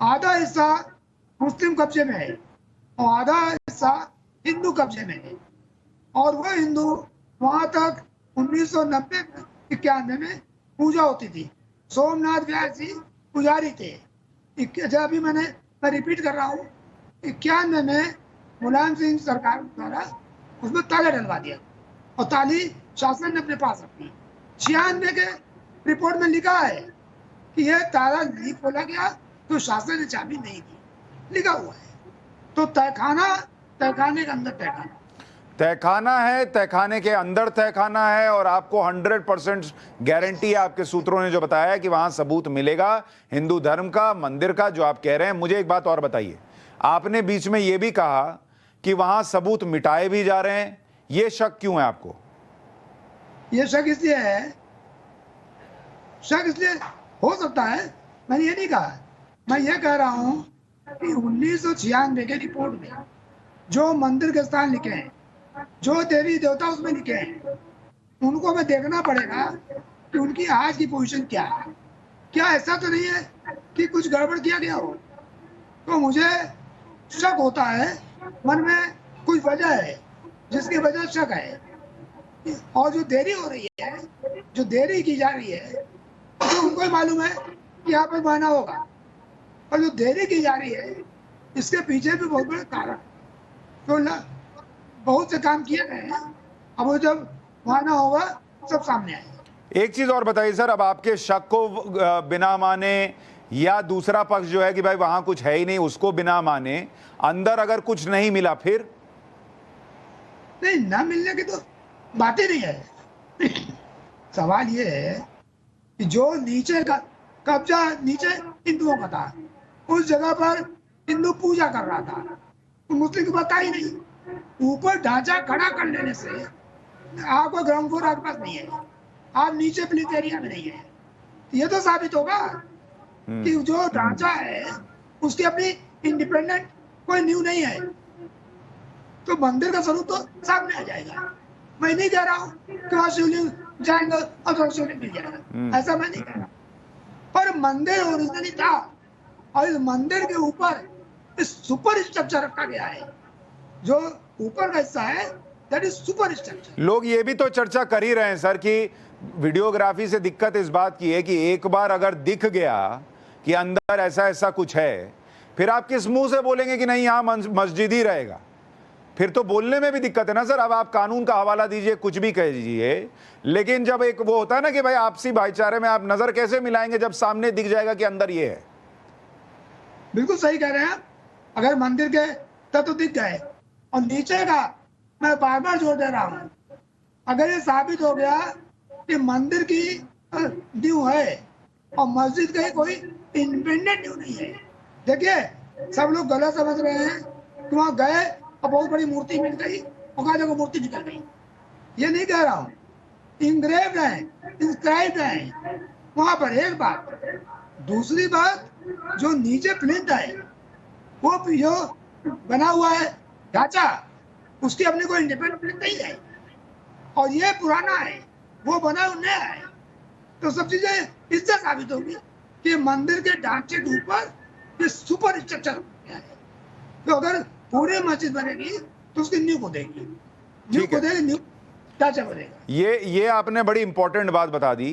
S2: आधा हिस्सा मुस्लिम कब्जे में है और आधा हिस्सा हिंदू कब्जे में है। और वो हिंदू वहां तक 1990-91 में पूजा होती थी। सोमनाथ व्यास जी पुजारी थे। अभी मैं रिपीट कर रहा हूँ, 91 में मुलायम सिंह सरकार द्वारा उसमें ताला डलवा दिया और ताली शासन ने अपने पास रखी। 96 के रिपोर्ट में लिखा है कि यह ताला नहीं खोला गया तो शासन ने चाबी नहीं दी, लिखा हुआ है। तो तहखाना, तहखाने के अंदर तहखाना,
S1: तहखाना है, तहखाने के अंदर तहखाना है और आपको 100% गारंटी है, आपके सूत्रों ने जो बताया कि वहां सबूत मिलेगा हिंदू धर्म का, मंदिर का, जो आप कह रहे हैं। मुझे एक बात और बताइए, आपने बीच में यह भी कहा कि वहां सबूत मिटाए भी जा रहे हैं, यह शक क्यों है आपको?
S2: ये शक इसलिए है, शक इसलिए हो सकता है, मैंने ये नहीं कहा। मैं ये कह रहा हूं कि 1996 के रिपोर्ट में जो मंदिर के स्थान लिखे हैं, जो देवी देवता उसमें लिखे हैं, उनको हमें देखना पड़ेगा कि उनकी आज की पोजीशन क्या है। क्या ऐसा तो नहीं है कि कुछ गड़बड़ किया गया हो? तो मुझे शक होता है, मन में कुछ वजह है जिसकी वजह शक है। और जो देरी हो रही है, जो देरी की जा रही है, तो उनको ही मालूम है कि यहाँ पर बहाना होगा। और जो देरी की जा रही है इसके पीछे भी बहुत बड़े कारण, तो बहुत से काम किए गए हैं। अब वो जब बहाना होगा सब सामने आएगा।
S1: एक चीज और बताइए सर, अब आपके शक को बिना माने या दूसरा पक्ष जो है कि भाई वहां कुछ है ही नहीं उसको बिना माने, अंदर अगर कुछ नहीं मिला फिर?
S2: नहीं, ना मिलने की तो बात ही नहीं है। सवाल ये है कि जो नीचे का कब्जा नीचे हिंदुओं का था, उस जगह पर हिंदू पूजा कर रहा था, तो मुस्लिम को पता ही नहीं। ऊपर ढांचा खड़ा कर लेने से आपको ग्राउंड फ्लोर आपके पास नहीं है, आप नीचे प्लीज एरिया में नहीं है, ये तो साबित होगा कि जो ढांचा है उसकी अपनी इंडिपेंडेंट कोई न्यू नहीं है। तो मंदिर का स्वरूप तो सामने आ जाएगा। मैं नहीं कह रहा हूँ कि वहां शिवलिंग जाएंगे और शिवलिंग मिल जाएगा, ऐसा मैं नहीं कह रहा। पर मंदिर ओरिजिनली था और इस मंदिर के ऊपर इस सुपर स्ट्रक्चर रखा गया है। जो ऊपर का हिस्सा है दैट इज सुपर स्ट्रक्चर।
S1: लोग ये भी तो चर्चा कर ही रहे हैं सर कि वीडियोग्राफी से दिक्कत इस बात की है कि एक बार अगर दिख गया कि अंदर ऐसा ऐसा कुछ है, फिर आप किस मुंह से बोलेंगे कि नहीं यहां मस्जिद ही रहेगा? फिर तो बोलने में भी दिक्कत है ना सर। अब आप कानून का हवाला दीजिए, कुछ भी कह दीजिए, लेकिन जब एक वो होता है ना कि भाई आपसी भाईचारे में आप नजर कैसे मिलाएंगे जब सामने दिख जाएगा कि अंदर ये है?
S2: बिल्कुल सही कह रहे हैं आप। अगर मंदिर के तत्व दिख गए और नीचे का, मैं बार बार जोर दे रहा हूँ, अगर ये साबित हो गया कि मंदिर की ड्यू है और मस्जिद का कोई इंडिपेंडेंट ड्यू नहीं है। देखिए सब लोग गलत समझ रहे हैं कि वहां गए और बहुत बड़ी मूर्ति मिल गई और कहा देखो मूर्ति निकल गई। ये नहीं कह रहा हूँ, इंग्रेव्ड है, इंस्क्राइब्ड है वहां पर। एक बात, दूसरी बात, जो नीचे प्लिंथ है वो जो बना हुआ है ढांचा, उसकी अपनी कोई इंडिपेंडेंट नहीं है, और ये पुराना है, वो बना नया है। तो सब चीजें इससे साबित होगी कि मंदिर के ढांचे के ऊपर ये सुपर स्ट्रक्चर है। तो अगर पूरी मस्जिद बनेगी तो उसकी नींव खोदेगी, नींव खोदेगी, नींव ढांचा बनेगा।
S1: ये आपने बड़ी इंपॉर्टेंट बात बता दी,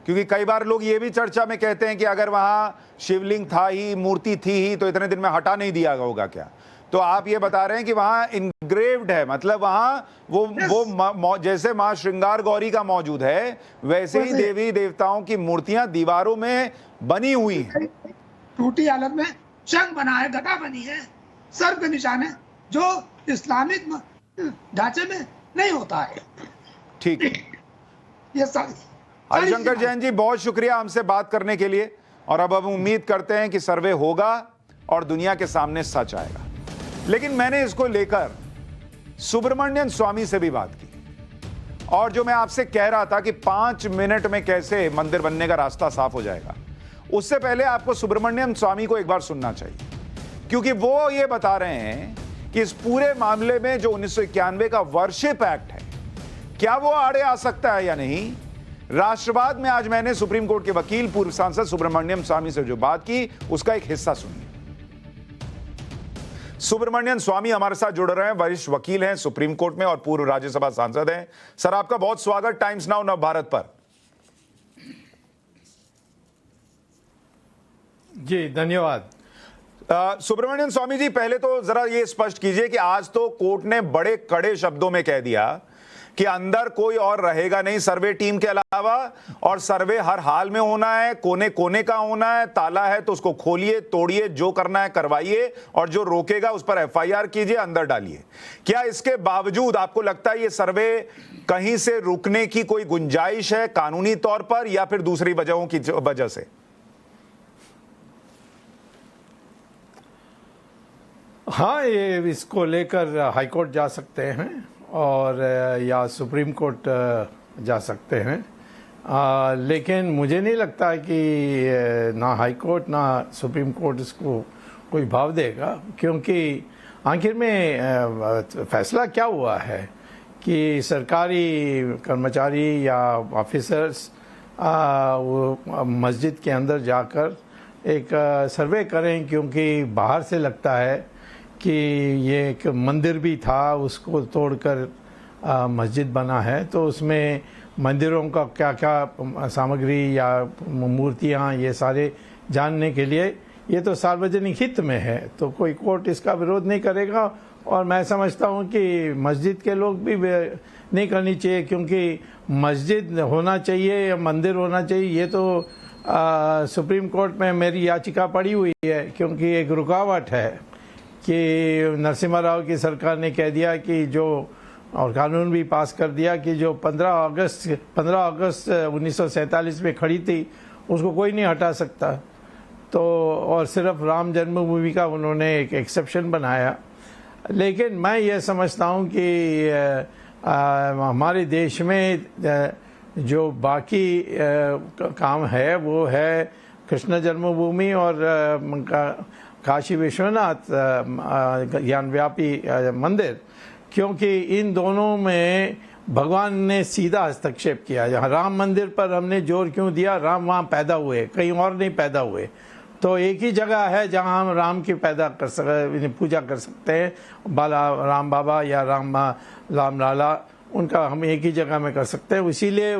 S1: क्योंकि कई बार लोग ये भी चर्चा में कहते हैं कि अगर वहां शिवलिंग था ही, मूर्ति थी ही, तो इतने दिन में हटा नहीं दिया होगा क्या? तो आप ये बता रहे हैं कि वहां इनग्रेव्ड है, मतलब वहां वो जैसे मां श्रृंगार गौरी का मौजूद है, वैसे ही देवी देवताओं की मूर्तियां दीवारों में बनी हुई हैं।
S2: टूटी हालत में शंख बना है, गदा बनी है, सर्प के निशान है, जो इस्लामिक ढांचे में नहीं होता है।
S1: ठीक है,
S2: ये सारी
S1: हरिशंकर जैन जी, बहुत शुक्रिया हमसे बात करने के लिए। और अब हम उम्मीद करते हैं कि सर्वे होगा और दुनिया के सामने सच आएगा। लेकिन मैंने इसको लेकर सुब्रमण्यम स्वामी से भी बात की, और जो मैं आपसे कह रहा था कि 5 मिनट में कैसे मंदिर बनने का रास्ता साफ हो जाएगा, उससे पहले आपको सुब्रमण्यम स्वामी को एक बार सुनना चाहिए, क्योंकि वो ये बता रहे हैं कि इस पूरे मामले में जो 1991 का वर्शिप एक्ट है, क्या वो आड़े आ सकता है या नहीं। राष्ट्रवाद में आज मैंने सुप्रीम कोर्ट के वकील पूर्व सांसद सुब्रमण्यम स्वामी से जो बात की, उसका एक हिस्सा सुनिए। सुब्रमण्यम स्वामी हमारे साथ जुड़ रहे हैं, वरिष्ठ वकील हैं सुप्रीम कोर्ट में और पूर्व राज्यसभा सांसद हैं। सर, आपका बहुत स्वागत टाइम्स नाउ नव भारत पर।
S3: जी धन्यवाद।
S1: सुब्रमण्यम स्वामी जी, पहले तो जरा ये स्पष्ट कीजिए कि आज तो कोर्ट ने बड़े कड़े शब्दों में कह दिया कि अंदर कोई और रहेगा नहीं सर्वे टीम के अलावा, और सर्वे हर हाल में होना है, कोने कोने का होना है, ताला है तो उसको खोलिए, तोड़िए, जो करना है करवाइए, और जो रोकेगा उस पर FIR कीजिए, अंदर डालिए। क्या इसके बावजूद आपको लगता है ये सर्वे कहीं से रुकने की कोई गुंजाइश है कानूनी तौर पर, या फिर दूसरी वजहों की वजह से?
S3: हाँ, ये इसको लेकर हाई कोर्ट जा सकते हैं और या सुप्रीम कोर्ट जा सकते हैं, लेकिन मुझे नहीं लगता कि ना हाई कोर्ट ना सुप्रीम कोर्ट इसको कोई भाव देगा, क्योंकि आखिर में फैसला क्या हुआ है कि सरकारी कर्मचारी या ऑफिसर्स मस्जिद के अंदर जाकर एक सर्वे करें, क्योंकि बाहर से लगता है कि ये एक मंदिर भी था, उसको तोड़कर मस्जिद बना है, तो उसमें मंदिरों का क्या क्या सामग्री या मूर्तियाँ, ये सारे जानने के लिए ये तो सार्वजनिक हित में है, तो कोई कोर्ट इसका विरोध नहीं करेगा। और मैं समझता हूँ कि मस्जिद के लोग भी नहीं करनी चाहिए, क्योंकि मस्जिद होना चाहिए या मंदिर होना चाहिए, ये तो सुप्रीम कोर्ट में मेरी याचिका पड़ी हुई है, क्योंकि एक रुकावट है कि नरसिम्हा राव की सरकार ने कह दिया कि जो, और कानून भी पास कर दिया कि जो 15 अगस्त 1947 में खड़ी थी उसको कोई नहीं हटा सकता, तो और सिर्फ राम जन्मभूमि का उन्होंने एक एक्सेप्शन बनाया। लेकिन मैं ये समझता हूँ कि हमारे देश में जो बाकी काम है वो है कृष्ण जन्मभूमि और काशी विश्वनाथ ज्ञानव्यापी मंदिर, क्योंकि इन दोनों में भगवान ने सीधा हस्तक्षेप किया। जहाँ राम मंदिर पर हमने जोर क्यों दिया, राम वहाँ पैदा हुए, कहीं और नहीं पैदा हुए, तो एक ही जगह है जहाँ हम राम की पूजा कर सकते हैं, बाला राम बाबा या राम लाला, उनका हम एक ही जगह में कर सकते हैं। इसीलिए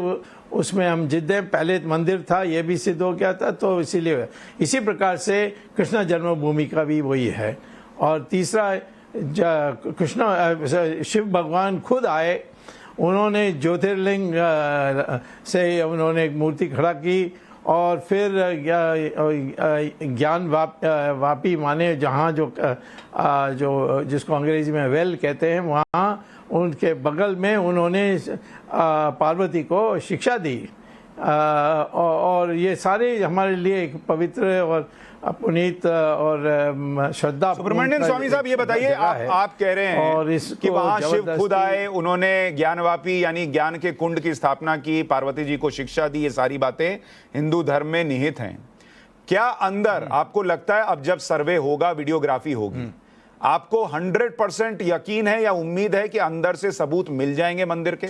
S3: उसमें हम जिद्दें, पहले मंदिर था ये भी सिद्ध हो गया था, तो इसीलिए इसी प्रकार से कृष्ण जन्मभूमि का भी वही है। और तीसरा, कृष्ण शिव भगवान खुद आए, उन्होंने ज्योतिर्लिंग से उन्होंने एक मूर्ति खड़ा की, और फिर ज्ञान वापी माने जहाँ जो जिसको अंग्रेजी में वेल कहते हैं, वहाँ उनके बगल में उन्होंने पार्वती को शिक्षा दी, और ये सारे हमारे लिए एक पवित्र और पुनीत और श्रद्धा।
S1: सुब्रमण्यम स्वामी साहब, ये बताइए, आप कह रहे हैं और कि वहां शिव खुद आए, उन्होंने ज्ञानवापी यानी ज्ञान के कुंड की स्थापना की, पार्वती जी को शिक्षा दी, ये सारी बातें हिंदू धर्म में निहित हैं। क्या अंदर आपको लगता है अब जब सर्वे होगा, वीडियोग्राफी होगी, आपको 100% यकीन है या उम्मीद है कि अंदर से सबूत मिल जाएंगे मंदिर के?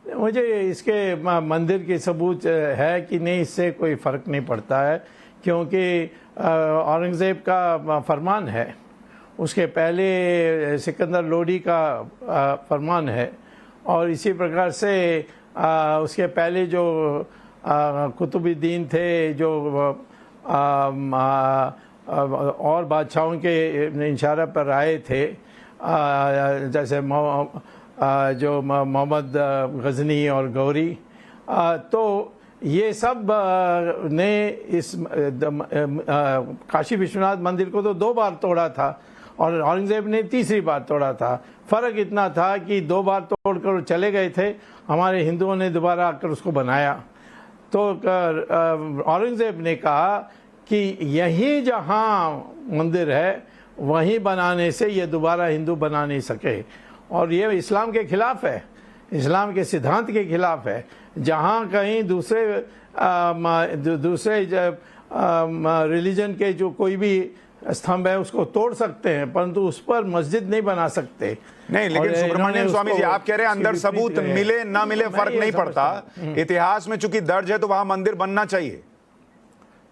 S3: मुझे इसके मंदिर के सबूत है कि नहीं, इससे कोई फ़र्क नहीं पड़ता है, क्योंकि औरंगज़ेब का फरमान है, उसके पहले सिकंदर लोदी का फरमान है, और इसी प्रकार से उसके पहले जो कुतुबुद्दीन थे, जो और बादशाहों के इशारे पर आए थे, जैसे जो मोहम्मद गजनी और गौरी, तो ये सब ने इस काशी विश्वनाथ मंदिर को तो 2 बार तोड़ा था और औरंगज़ेब ने तीसरी बार तोड़ा था। फ़र्क इतना था कि 2 बार तोड़कर चले गए थे, हमारे हिंदुओं ने दोबारा आकर उसको बनाया। तो औरंगज़ेब ने कहा कि यहीं जहाँ मंदिर है वहीं बनाने से ये दोबारा हिंदू बना नहीं सके, और ये इस्लाम के खिलाफ है, इस्लाम के सिद्धांत के खिलाफ है। जहाँ कहीं दूसरे रिलीजन के जो कोई भी स्तंभ है उसको तोड़ सकते हैं, परंतु उस पर मस्जिद नहीं बना सकते।
S1: नहीं, लेकिन सुब्रमण्यम स्वामी जी, आप कह रहे हैं अंदर सबूत मिले ना मिले फर्क नहीं पड़ता, इतिहास में चूंकि दर्ज है तो वहां मंदिर बनना चाहिए।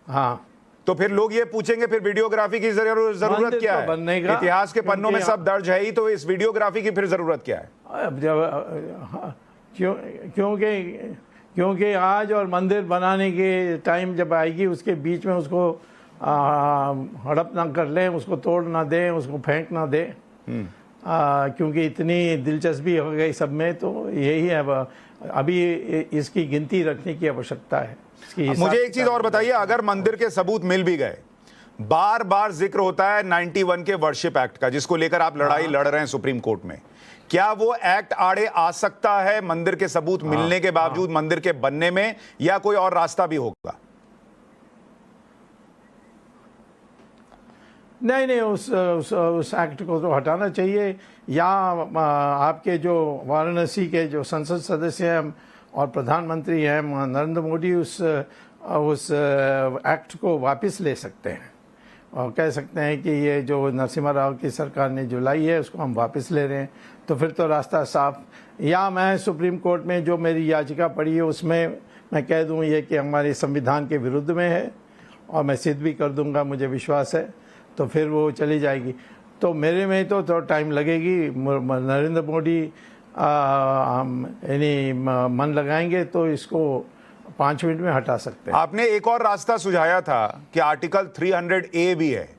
S3: हाँ,
S1: तो फिर लोग ये पूछेंगे फिर वीडियोग्राफी की जरूरत क्या है? इतिहास के पन्नों में सब दर्ज है ही, तो इस वीडियोग्राफी की फिर जरूरत क्या है?
S3: अब क्योंकि आज और मंदिर बनाने के टाइम जब आएगी, उसके बीच में उसको हड़प ना कर लें, उसको तोड़ ना दें, उसको फेंक ना दें, क्योंकि इतनी दिलचस्पी हो गई सब में, तो यही है। अभी इसकी गिनती रखने की आवश्यकता है।
S1: मुझे एक चीज और बताइए, अगर मंदिर के सबूत मिल भी गए, बार बार जिक्र होता है 91 के वर्शिप एक्ट का, जिसको लेकर आप लड़ाई लड़ रहे हैं सुप्रीम कोर्ट में, क्या वो एक्ट आड़े आ सकता है मंदिर के सबूत मिलने के बावजूद मंदिर के बनने में, या कोई और रास्ता भी होगा?
S3: नहीं, उस एक्ट को तो हटाना चाहिए, या आपके जो वाराणसी के जो संसद सदस्य हैं और प्रधानमंत्री हैं नरेंद्र मोदी, उस एक्ट को वापस ले सकते हैं और कह सकते हैं कि ये जो नरसिम्हा राव की सरकार ने जो लाई है उसको हम वापस ले रहे हैं, तो फिर तो रास्ता साफ। या मैं सुप्रीम कोर्ट में जो मेरी याचिका पड़ी है उसमें मैं कह दूं ये कि हमारे संविधान के विरुद्ध में है, और मैं सिद्ध भी कर दूंगा, मुझे विश्वास है, तो फिर वो चली जाएगी। तो मेरे में तो टाइम लगेगी, नरेंद्र मोदी यानी मन लगाएंगे तो इसको 5 मिनट में हटा सकते हैं।
S1: आपने एक और रास्ता सुझाया था कि आर्टिकल 300A भी है,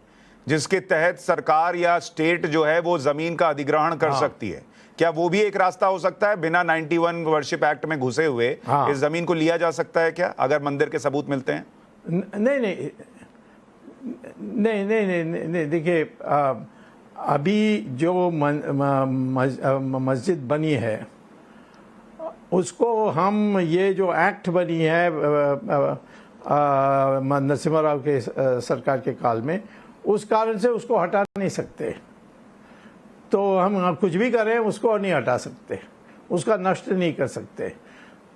S1: जिसके तहत सरकार या स्टेट जो है वो जमीन का अधिग्रहण कर सकती है। क्या वो भी एक रास्ता हो सकता है? बिना 91 वर्शिप एक्ट में घुसे हुए इस जमीन को लिया जा सकता है क्या, अगर मंदिर के सबूत मिलते हैं? नहीं, देखिए, अभी जो मस्जिद बनी है उसको हम, ये जो एक्ट बनी है नरसिम्हा राव के सरकार के काल में, उस कारण से उसको हटा नहीं सकते। तो हम कुछ भी करें उसको नहीं हटा सकते, उसका नष्ट नहीं कर सकते।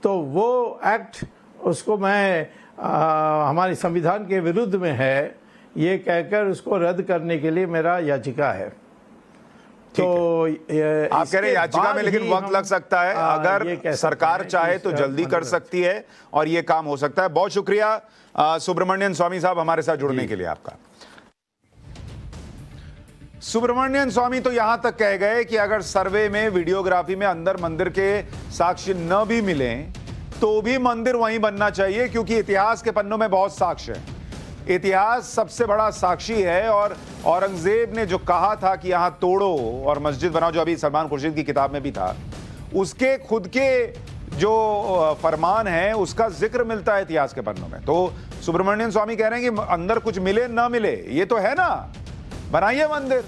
S1: तो वो एक्ट, उसको मैं हमारे संविधान के विरुद्ध में है ये कहकर उसको रद्द करने के लिए मेरा याचिका है। तो आप कह रहे हैं याचिका में लेकिन वक्त लग सकता है, अगर सरकार चाहे तो जल्दी कर सकती है और ये काम हो सकता है। बहुत शुक्रिया सुब्रमण्यन स्वामी साहब हमारे साथ जुड़ने के लिए आपका। सुब्रमण्यन स्वामी तो यहां तक कह गए कि अगर सर्वे में, वीडियोग्राफी में अंदर मंदिर के साक्ष्य न भी मिले तो भी मंदिर वहीं बनना चाहिए, क्योंकि इतिहास के पन्नों में बहुत साक्ष्य है, इतिहास सबसे बड़ा साक्षी है। और औरंगजेब ने जो कहा था कि यहां तोड़ो और मस्जिद बनाओ, जो अभी सलमान खुर्शीद की किताब में भी था, उसके खुद के जो फरमान है उसका जिक्र मिलता है इतिहास के पन्नों में। तो सुब्रमण्यन स्वामी कह रहे हैं कि अंदर कुछ मिले ना मिले, ये तो है ना, बनाइए मंदिर।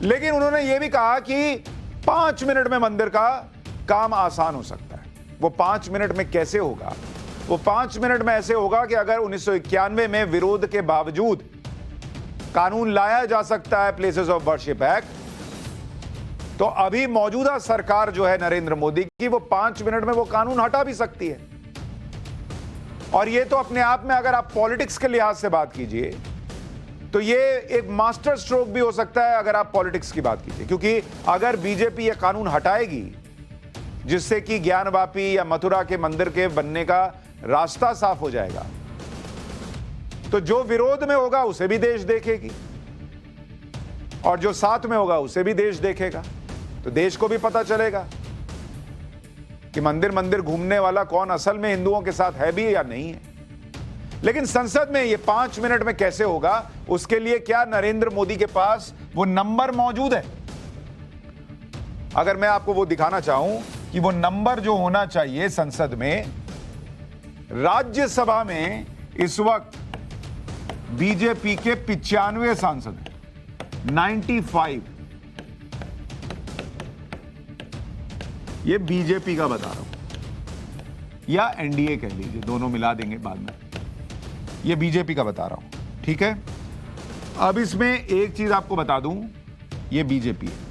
S1: लेकिन उन्होंने ये भी कहा कि 5 मिनट में मंदिर का काम आसान हो सकता है। वो 5 मिनट में कैसे होगा? वो 5 मिनट में ऐसे होगा कि अगर 1991 में विरोध के बावजूद कानून लाया जा सकता है प्लेसेस ऑफ वर्शिप एक्ट, तो अभी मौजूदा सरकार जो है नरेंद्र मोदी की, वो 5 मिनट में वो कानून हटा भी सकती है। और ये तो अपने आप में अगर आप पॉलिटिक्स के लिहाज से बात कीजिए तो ये एक मास्टर स्ट्रोक भी हो सकता है अगर आप पॉलिटिक्स की बात कीजिए, क्योंकि अगर बीजेपी ये कानून हटाएगी जिससे कि ज्ञानवापी या मथुरा के मंदिर के बनने का रास्ता साफ हो जाएगा, तो जो विरोध में होगा उसे भी देश देखेगी और जो साथ में होगा उसे भी देश देखेगा। तो देश को भी पता चलेगा कि मंदिर मंदिर घूमने वाला कौन असल में हिंदुओं के साथ है भी या नहीं है। लेकिन संसद में ये 5 मिनट में कैसे होगा, उसके लिए क्या नरेंद्र मोदी के पास वो नंबर मौजूद है? अगर मैं आपको वो दिखाना चाहूं कि वो नंबर जो होना चाहिए संसद में, राज्यसभा में इस वक्त बीजेपी के 95 सांसद हैं, 95। ये बीजेपी का बता रहा हूं या एनडीए कह लीजिए, दोनों मिला देंगे बाद में। ये बीजेपी का बता रहा हूं, ठीक है। अब इसमें एक चीज आपको बता दूं, ये बीजेपी है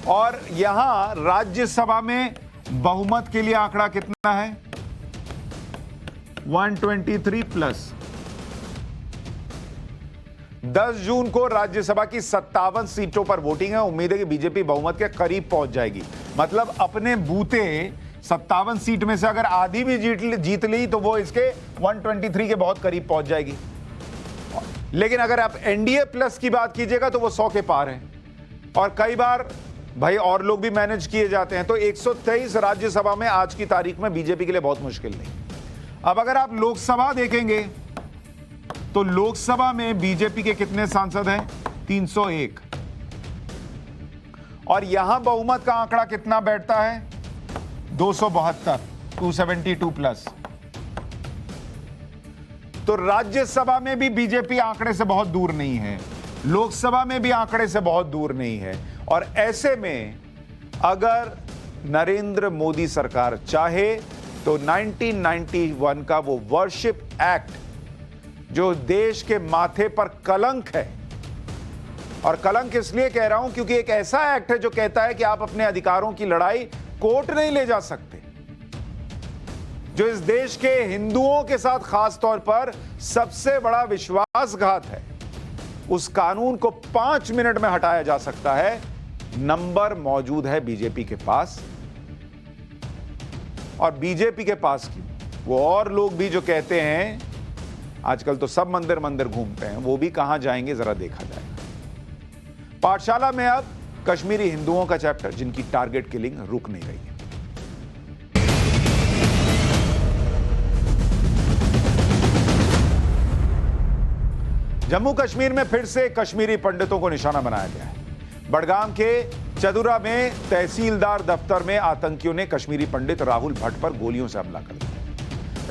S1: और यहां राज्यसभा में बहुमत के लिए आंकड़ा कितना है? 123 प्लस। 10 जून को राज्यसभा की 57 सीटों पर वोटिंग है। उम्मीद है कि बीजेपी बहुमत के करीब पहुंच जाएगी। मतलब अपने बूते 57 सीट में से अगर आधी भी जीत ली तो वो इसके 123 के बहुत करीब पहुंच जाएगी। लेकिन अगर आप एनडीए प्लस की बात कीजिएगा तो वो 100 के पार है और कई बार भाई और लोग भी मैनेज किए जाते हैं। तो 123 राज्यसभा में आज की तारीख में बीजेपी के लिए बहुत मुश्किल नहीं। अब अगर आप लोकसभा देखेंगे तो लोकसभा में बीजेपी के कितने सांसद हैं? 301। और यहां बहुमत का आंकड़ा कितना बैठता है? 272, 272 प्लस। तो राज्यसभा में भी बीजेपी आंकड़े से बहुत दूर नहीं है, लोकसभा में भी आंकड़े से बहुत दूर नहीं है। और ऐसे में अगर नरेंद्र मोदी सरकार चाहे तो 1991 का वो वर्शिप एक्ट जो देश के माथे पर कलंक है, और कलंक इसलिए कह रहा हूं क्योंकि एक ऐसा एक्ट है जो कहता है कि आप अपने अधिकारों की लड़ाई कोर्ट नहीं ले जा सकते, जो इस देश के हिंदुओं के साथ खास तौर पर सबसे बड़ा विश्वासघात है, उस कानून को 5 मिनट में हटाया जा सकता है। नंबर मौजूद है बीजेपी के पास। और बीजेपी के पास की वो और लोग भी जो कहते हैं आजकल तो सब मंदिर मंदिर घूमते हैं, वो भी कहां जाएंगे जरा देखा जाएगा। पाठशाला में अब कश्मीरी हिंदुओं का चैप्टर, जिनकी टारगेट किलिंग रुक नहीं रही है। जम्मू कश्मीर में फिर से कश्मीरी पंडितों को निशाना बनाया गया है। बड़गाम के चदुरा में तहसीलदार दफ्तर में आतंकियों ने कश्मीरी पंडित राहुल भट्ट पर गोलियों से हमला कर दिया।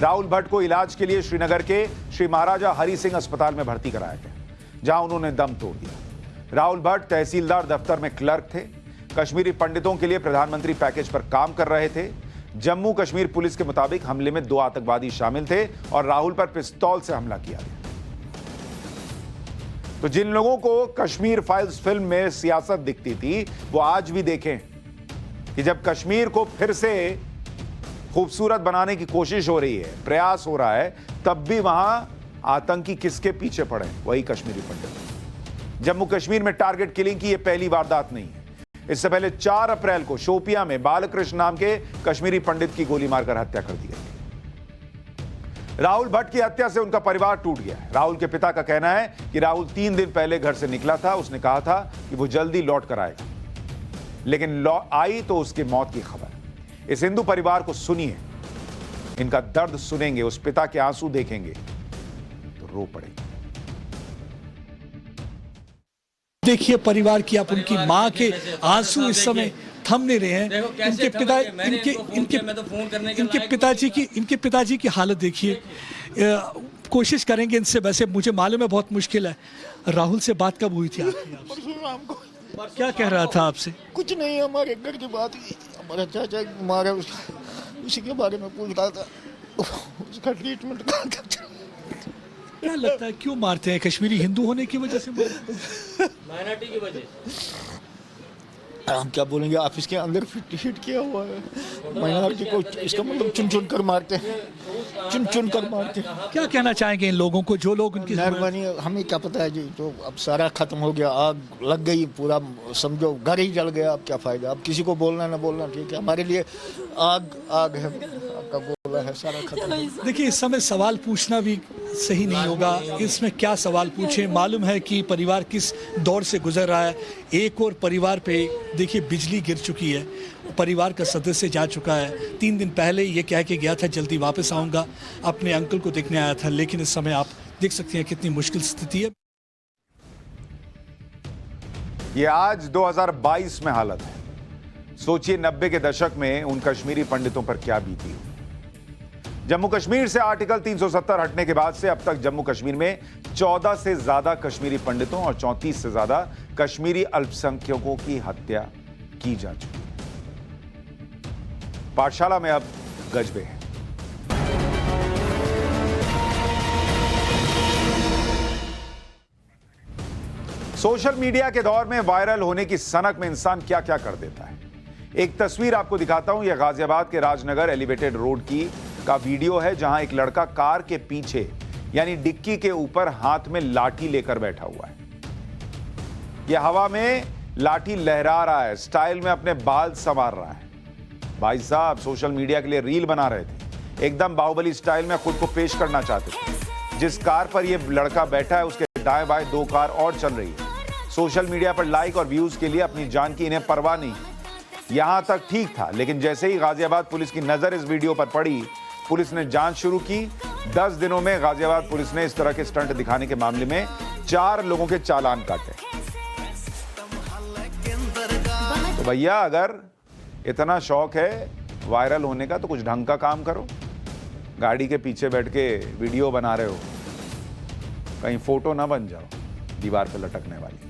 S1: राहुल भट्ट को इलाज के लिए श्रीनगर के श्री महाराजा हरि सिंह अस्पताल में भर्ती कराया गया, जहां उन्होंने दम तोड़ दिया। राहुल भट्ट तहसीलदार दफ्तर में क्लर्क थे। कश्मीरी पंडितों के लिए प्रधानमंत्री पैकेज पर काम कर रहे थे। जम्मू कश्मीर पुलिस के मुताबिक हमले में 2 आतंकवादी शामिल थे और राहुल पर पिस्तौल से हमला किया गया। तो जिन लोगों को कश्मीर फाइल्स फिल्म में सियासत दिखती थी, वो आज भी देखें कि जब कश्मीर को फिर से खूबसूरत बनाने की कोशिश हो रही है, प्रयास हो रहा है, तब भी वहां आतंकी किसके पीछे पड़े? वही कश्मीरी पंडित। जम्मू कश्मीर में टारगेट किलिंग की यह पहली वारदात नहीं है। इससे पहले 4 अप्रैल को शोपियां में बालकृष्ण नाम के कश्मीरी पंडित की गोली मारकर हत्या कर दी गई। राहुल भट्ट की हत्या से उनका परिवार टूट गया है। राहुल के पिता का कहना है कि राहुल 3 दिन पहले घर से निकला था। उसने कहा था कि वो जल्दी लौट कर आएगा, लेकिन आई तो उसकी मौत की खबर। इस हिंदू परिवार को सुनिए, इनका दर्द सुनेंगे, उस पिता के आंसू देखेंगे तो रो पड़ेगी।
S4: देखिए परिवार की, आप उनकी माँ के आंसू इस समय थम नहीं रहे हैं। इनके पिताजी की हालत देखिए। कोशिश करेंगे इनसे, वैसे मुझे मालूम है बहुत मुश्किल है। राहुल से बात कब हुई थी आपकी?
S5: शाम को।
S4: क्या कह रहा था आपसे?
S5: कुछ नहीं, हमारे घर की बात की, हमारा चाचा मारा, उसी के बारे में पूछ रहा था, उसका ट्रीटमेंट कहाँ था।
S4: क्या लगता है क्यों मारते हैं? कश्मीरी हिंदू होने की वजह से?
S6: माइनॉरिटी की वजह।
S5: हम क्या बोलेंगे, ऑफिस के अंदर फिट किया हुआ है, माइनॉरिटी को इसका मतलब चुन चुन कर मारते हैं, चुन चुन कर मारते हैं।
S4: क्या कहना चाहेंगे इन लोगों को जो लोग उनकी
S5: मेहरबानी, हमें क्या पता है जी, तो अब सारा खत्म हो गया, आग लग गई, पूरा समझो घर ही जल गया, अब क्या फायदा, अब किसी को बोलना ना बोलना ठीक है, हमारे लिए आग है, आपका बोला है, सारा खत्म।
S4: देखिए इस समय सवाल पूछना भी सही नहीं होगा, इसमें क्या सवाल पूछे। मालूम है कि परिवार किस दौर से गुजर रहा है। एक और परिवार पे देखिए बिजली गिर चुकी है, परिवार का सदस्य जा चुका है। 3 दिन पहले ये कह के गया था जल्दी वापस आऊँगा, अपने अंकल को देखने आया था, लेकिन इस समय आप देख सकते हैं कितनी मुश्किल स्थिति है।
S1: ये आज 2022 में हालत है। सोचिए 90 के दशक में उन कश्मीरी पंडितों पर क्या बीती। जम्मू कश्मीर से आर्टिकल 370 हटने के बाद से अब तक जम्मू कश्मीर में 14 से ज्यादा कश्मीरी पंडितों और 34 से ज्यादा कश्मीरी अल्पसंख्यकों की हत्या की जा चुकी है। पाठशाला में अब गजबे है। सोशल मीडिया के दौर में वायरल होने की सनक में इंसान क्या क्या कर देता है। एक तस्वीर आपको दिखाता हूं। यह गाजियाबाद के राजनगर एलिवेटेड रोड का वीडियो है, जहां एक लड़का कार के पीछे यानी डिक्की के ऊपर हाथ में लाठी लेकर बैठा हुआ है। यह हवा में लाठी लहरा रहा है, स्टाइल में अपने बाल संवार रहा है। भाई साहब सोशल मीडिया के लिए रील बना रहे थे, एकदम बाहुबली स्टाइल में खुद को पेश करना चाहते थे। जिस कार पर यह लड़का बैठा है उसके दाएं बाएं 2 कार और चल रही है। सोशल मीडिया पर लाइक और व्यूज के लिए अपनी जान की इन्हें परवाह नहीं। यहां तक ठीक था, लेकिन जैसे ही गाजियाबाद पुलिस की नजर इस वीडियो पर पड़ी, पुलिस ने जांच शुरू की। 10 दिनों में गाजियाबाद पुलिस ने इस तरह के स्टंट दिखाने के मामले में 4 लोगों के चालान काटे। तो भैया अगर इतना शौक है वायरल होने का तो कुछ ढंग का काम करो। गाड़ी के पीछे बैठ के वीडियो बना रहे हो, कहीं फोटो ना बन जाओ दीवार पे लटकने वाली।